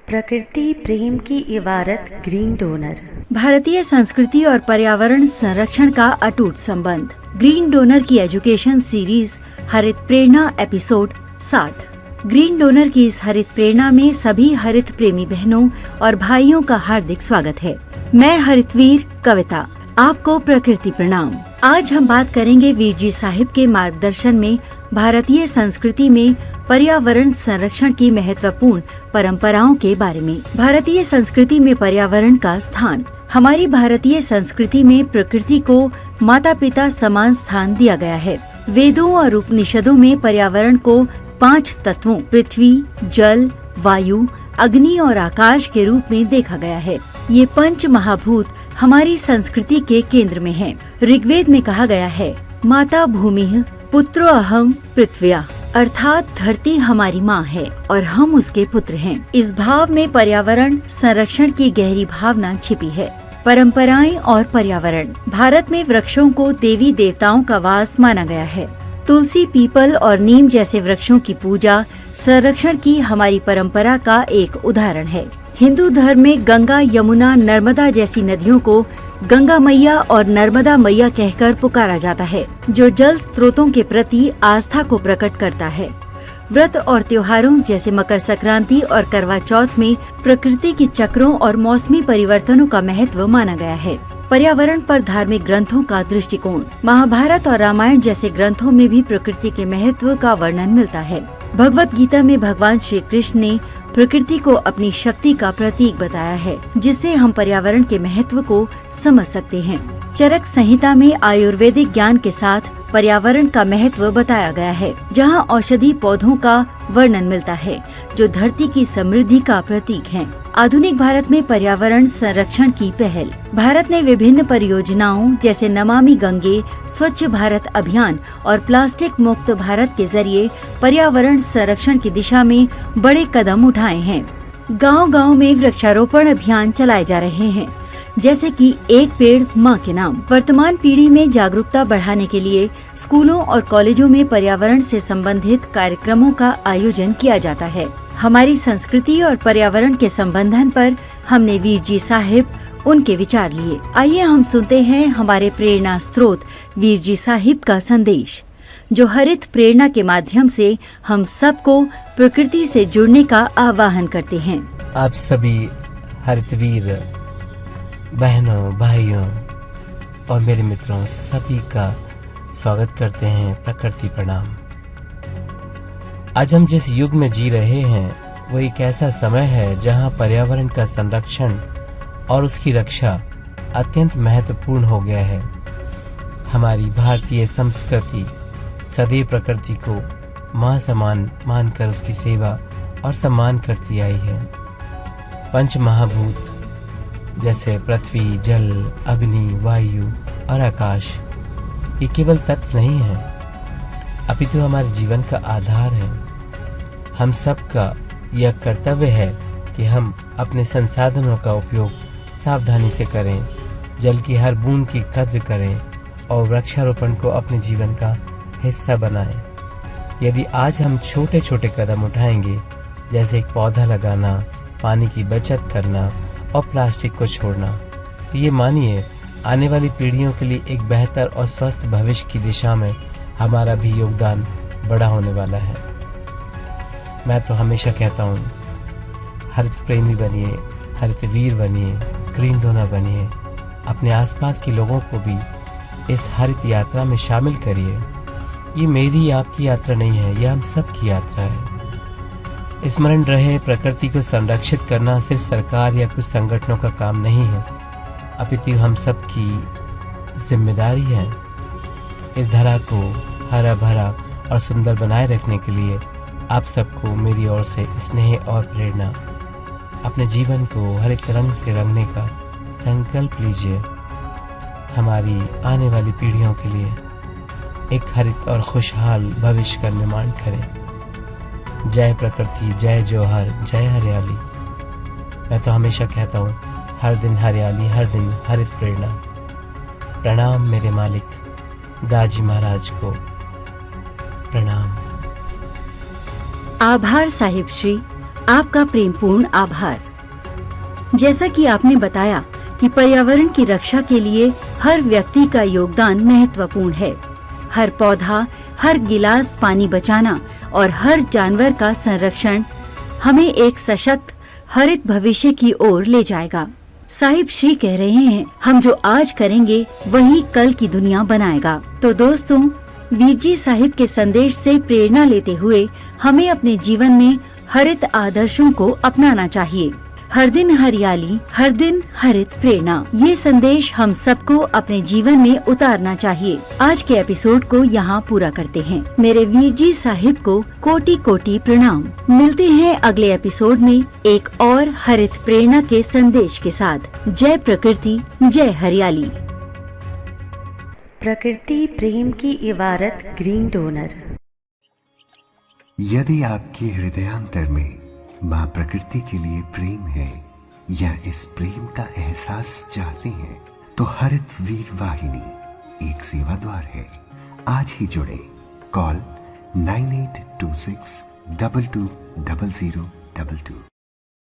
प्रकृति प्रेम की इबारत ग्रीन डोनर। भारतीय संस्कृति और पर्यावरण संरक्षण का अटूट संबंध। ग्रीन डोनर की एजुकेशन सीरीज हरित प्रेरणा एपिसोड 60। ग्रीन डोनर की इस हरित प्रेरणा में सभी हरित प्रेमी बहनों और भाइयों का हार्दिक स्वागत है। मैं हरितवीर कविता, आपको प्रकृति प्रणाम। आज हम बात करेंगे वीर जी साहिब के मार्गदर्शन में भारतीय संस्कृति में पर्यावरण संरक्षण की महत्वपूर्ण परंपराओं के बारे में। भारतीय संस्कृति में पर्यावरण का स्थान। हमारी भारतीय संस्कृति में प्रकृति को माता पिता समान स्थान दिया गया है। वेदों और उपनिषदों में पर्यावरण को 5 तत्वों पृथ्वी, जल, वायु, अग्नि और आकाश के रूप में देखा गया है। ये 5 महाभूत हमारी संस्कृति के केंद्र में हैं। ऋग्वेद में कहा गया है, माता भूमि पुत्रो अहम पृथ्व्या, अर्थात धरती हमारी माँ है और हम उसके पुत्र हैं। इस भाव में पर्यावरण संरक्षण की गहरी भावना छिपी है। परंपराएं और पर्यावरण। भारत में वृक्षों को देवी देवताओं का वास माना गया है। तुलसी, पीपल और नीम जैसे वृक्षों की पूजा संरक्षण की हमारी परंपरा का एक उदाहरण है। हिंदू धर्म में गंगा, यमुना, नर्मदा जैसी नदियों को गंगा मैया और नर्मदा मैया कहकर पुकारा जाता है, जो जल स्रोतों के प्रति आस्था को प्रकट करता है। व्रत और त्योहारों जैसे मकर संक्रांति और करवा चौथ में प्रकृति की चक्रों और मौसमी परिवर्तनों का महत्व माना गया है। पर्यावरण पर धार्मिक ग्रंथों का दृष्टिकोण। महाभारत और रामायण जैसे ग्रंथों में भी प्रकृति के महत्व का वर्णन मिलता है। भगवत गीता में भगवान श्री कृष्ण ने प्रकृति को अपनी शक्ति का प्रतीक बताया है, जिससे हम पर्यावरण के महत्व को समझ सकते हैं। चरक संहिता में आयुर्वेदिक ज्ञान के साथ पर्यावरण का महत्व बताया गया है, जहां औषधि पौधों का वर्णन मिलता है, जो धरती की समृद्धि का प्रतीक हैं। आधुनिक भारत में पर्यावरण संरक्षण की पहल। भारत ने विभिन्न परियोजनाओं जैसे नमामि गंगे, स्वच्छ भारत अभियान और प्लास्टिक मुक्त भारत के जरिए पर्यावरण संरक्षण की दिशा में बड़े कदम उठाए हैं। गांव-गांव में वृक्षारोपण अभियान चलाए जा रहे हैं, जैसे कि एक पेड़ माँ के नाम। वर्तमान पीढ़ी में जागरूकता बढ़ाने के लिए स्कूलों और कॉलेजों में पर्यावरण से संबंधित कार्यक्रमों का आयोजन किया जाता है। हमारी संस्कृति और पर्यावरण के संबंधन पर हमने वीर जी साहिब उनके विचार लिए। आइए हम सुनते हैं हमारे प्रेरणा स्रोत वीर जी साहिब का संदेश, जो हरित प्रेरणा के माध्यम से हम सबको प्रकृति से जुड़ने का आह्वान करते हैं। आप सभी हरितवीर बहनों, भाइयों और मेरे मित्रों सभी का स्वागत करते हैं। प्रकृति प्रणाम। आज हम जिस युग में जी रहे हैं वो एक ऐसा समय है जहां पर्यावरण का संरक्षण और उसकी रक्षा अत्यंत महत्वपूर्ण हो गया है। हमारी भारतीय संस्कृति सदैव प्रकृति को मां समान मानकर उसकी सेवा और सम्मान करती आई है। 5 महाभूत जैसे पृथ्वी, जल, अग्नि, वायु और आकाश ये केवल तत्व नहीं है, अपितु हमारे जीवन का आधार है। हम सबका यह कर्तव्य है कि हम अपने संसाधनों का उपयोग सावधानी से करें, जल की हर बूंद की कद्र करें और वृक्षारोपण को अपने जीवन का हिस्सा बनाएं। यदि आज हम छोटे छोटे कदम उठाएंगे, जैसे एक पौधा लगाना, पानी की बचत करना और प्लास्टिक को छोड़ना, तो ये मानिए आने वाली पीढ़ियों के लिए एक बेहतर और स्वस्थ भविष्य की दिशा में हमारा भी योगदान बड़ा होने वाला है। मैं तो हमेशा कहता हूँ, हरित प्रेमी बनिए, हरित वीर बनिए, ग्रीन डोनर बनिए। अपने आसपास के लोगों को भी इस हरित यात्रा में शामिल करिए। ये मेरी आपकी यात्रा नहीं है, यह हम सब की यात्रा है। स्मरण रहे, प्रकृति को संरक्षित करना सिर्फ सरकार या कुछ संगठनों का काम नहीं है, अपितु हम सब की जिम्मेदारी है। इस धरा को हरा भरा और सुंदर बनाए रखने के लिए आप सबको मेरी ओर से स्नेह और प्रेरणा। अपने जीवन को हरित रंग से रंगने का संकल्प लीजिए। हमारी आने वाली पीढ़ियों के लिए एक हरित और खुशहाल भविष्य का निर्माण करें। जय प्रकृति, जय जौहर, जय हरियाली। मैं तो हमेशा कहता हूँ, हर दिन हरियाली, हर दिन हरित प्रेरणा। प्रणाम मेरे मालिक दाजी महाराज को प्रणाम। आभार साहिब श्री। आपका प्रेमपूर्ण आभार। जैसा कि आपने बताया कि पर्यावरण की रक्षा के लिए हर व्यक्ति का योगदान महत्वपूर्ण है। हर पौधा, हर गिलास पानी बचाना और हर जानवर का संरक्षण हमें एक सशक्त हरित भविष्य की ओर ले जाएगा। साहिब श्री कह रहे हैं, हम जो आज करेंगे वही कल की दुनिया बनाएगा। तो दोस्तों, वीर जी साहिब के संदेश से प्रेरणा लेते हुए हमें अपने जीवन में हरित आदर्शों को अपनाना चाहिए। हर दिन हरियाली, हर दिन हरित प्रेरणा, ये संदेश हम सबको अपने जीवन में उतारना चाहिए। आज के एपिसोड को यहाँ पूरा करते हैं। मेरे वीर जी साहिब को कोटि कोटि प्रणाम। मिलते हैं अगले एपिसोड में एक और हरित प्रेरणा के संदेश के साथ। जय प्रकृति, जय हरियाली। प्रकृति प्रेम की इबारत ग्रीन डोनर। यदि आपके हृदयांतर में माँ प्रकृति के लिए प्रेम है या इस प्रेम का एहसास चाहते हैं, तो हरित वीर वाहिनी एक सेवा द्वार है। आज ही जुड़े। कॉल 9826 220022।